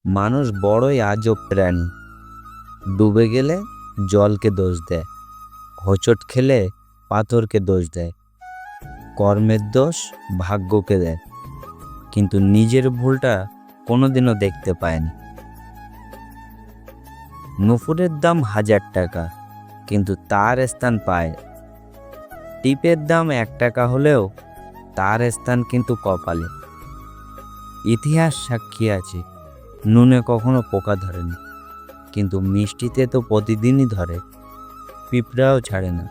মানুষ বড়ই আজব প্রাণী। ডুবে গেলে জলকে দোষ দেয়, হোঁচট খেলে পাথরকে দোষ দেয়, কর্মের দোষ ভাগ্যকে দেয়, কিন্তু নিজের ভুলটা কোনোদিনও দেখতে পায়নি। নুপুরের দাম 1000 টাকা, কিন্তু তার স্থান পায়। টিপের দাম 1 টাকা হলেও তার স্থান কিন্তু কপালে। ইতিহাস সাক্ষী আছে, নুনে কখনো পোকা ধরেনি, কিন্তু মিষ্টিতে তো প্রতিদিনই ধরে, পিঁপড়াও ছাড়ে না।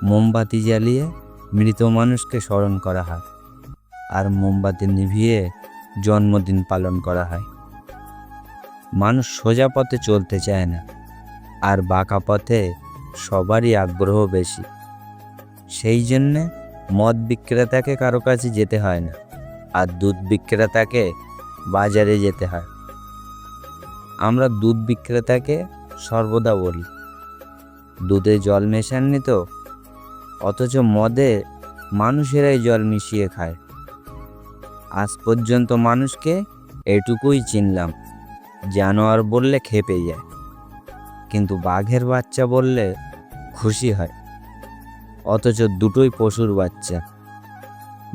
মোমবাতি জ্বালিয়ে মৃত মানুষকে স্মরণ করা হয়, আর মোমবাতি নিভিয়ে জন্মদিন পালন করা হয়। মানুষ সোজা পথে চলতে চায় না, আর বাঁকা পথে সবারই আগ্রহ বেশি। সেই জন্যে মদ বিক্রেতাকে কারো কাছে যেতে হয় না, আর দুধ বিক্রেতাকে বাজারে যেতে হয়। আমরা দুধ বিক্রেতাকে সর্বদা বলি, দুধে জল মেশাননি তো? অথচ মদে মানুষেরাই জল মিশিয়ে খায়। আজ পর্যন্ত মানুষকে এটুকুই চিনলাম, জানোয়ার বললে খেপে যায়, কিন্তু বাঘের বাচ্চা বললে খুশি হয়। অথচ দুটোই পশুর বাচ্চা।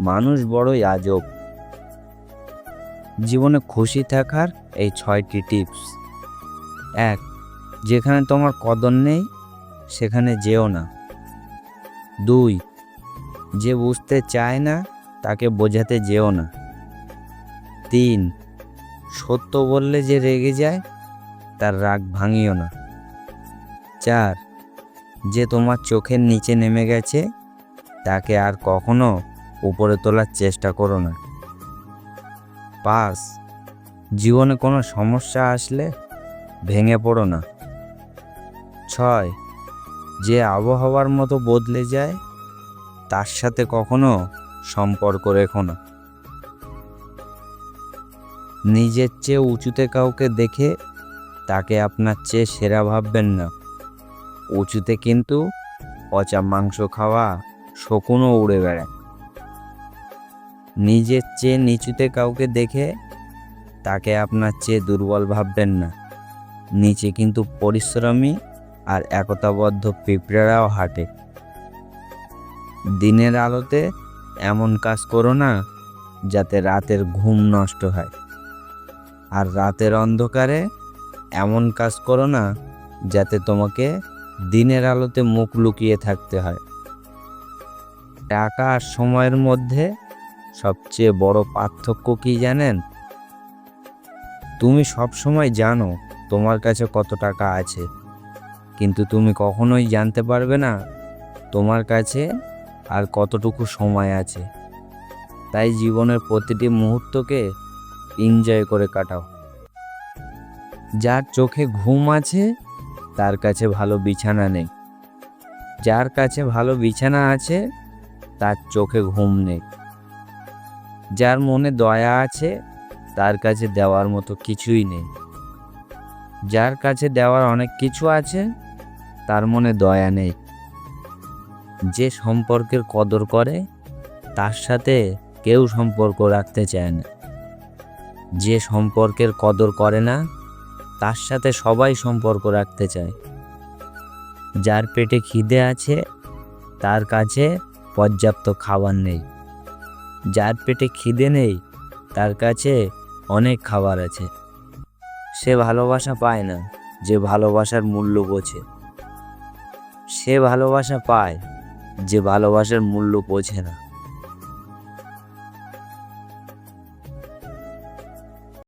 মানুষ বড়ই আজব। জীবনে খুশি থাকার এই 6টি টিপস। 1. যেখানে তোমার কদর নেই সেখানে যেও না। 2. যে বুঝতে চায় না তাকে বোঝাতে যেও না। 3. সত্য বললে যে রেগে যায় তার রাগ ভাঙিও না। 4. যে তোমার চোখের নিচে নেমে গেছে তাকে আর কখনো উপরে তোলার চেষ্টা করো না। 5. জীবনে কোনো সমস্যা আসলে ভেঙে পড়ো না। 6. যে আবহাওয়ার মতো বদলে যায় তার সাথে কখনো সম্পর্ক রেখো না। নিজের চেয়ে উঁচুতে কাউকে দেখে তাকে আপনার চেয়ে সেরা ভাববেন না। উঁচুতে কিন্তু পচা মাংস খাওয়া শকুনও উড়ে বেড়ায়। নিজের চেয়ে নিচুতে কাউকে দেখে তাকে আপনার চেয়ে দুর্বল ভাববেন না। নিচে কিন্তু পরিশ্রমী আর একতাবদ্ধ পিঁপড়ারাও হাঁটে। দিনের আলোতে এমন কাজ করো না যাতে রাতের ঘুম নষ্ট হয়, আর রাতের অন্ধকারে এমন কাজ করো না যাতে তোমাকে দিনের আলোতে মুখ লুকিয়ে থাকতে হয়। টাকা আর সময়ের মধ্যে সবচেয়ে বড় পার্থক্য কি জানেন? তুমি সব সময় জানো তোমার কাছে কত টাকা আছে, কিন্তু তুমি কখনোই জানতে পারবে না তোমার কাছে আর কতটুকু সময় আছে। তাই জীবনের প্রতিটি মুহূর্তকে এনজয় করে কাটাও। যার চোখে ঘুম আছে তার কাছে ভালো বিছানা নেই, যার কাছে ভালো বিছানা আছে তার চোখে ঘুম নেই। যার মনে দয়া আছে তার কাছে দেওয়ার মতো কিছুই নেই। যার কাছে দেওয়ার অনেক কিছু আছে তার মনে দয়া নেই। যে সম্পর্কের কদর করে তার সাথে কেউ সম্পর্ক রাখতে চায় না। যে সম্পর্কের কদর করে না তার সাথে সবাই সম্পর্ক রাখতে চায়। যার পেটে খিদে আছে তার কাছে পর্যাপ্ত খাবার নেই। যার পেটে খিদে নেই তার কাছে অনেক খাবার আছে। সে ভালোবাসা পায় না যে ভালোবাসার মূল্য বোঝে। সে ভালোবাসা পায় যে ভালোবাসার মূল্য বোঝে না।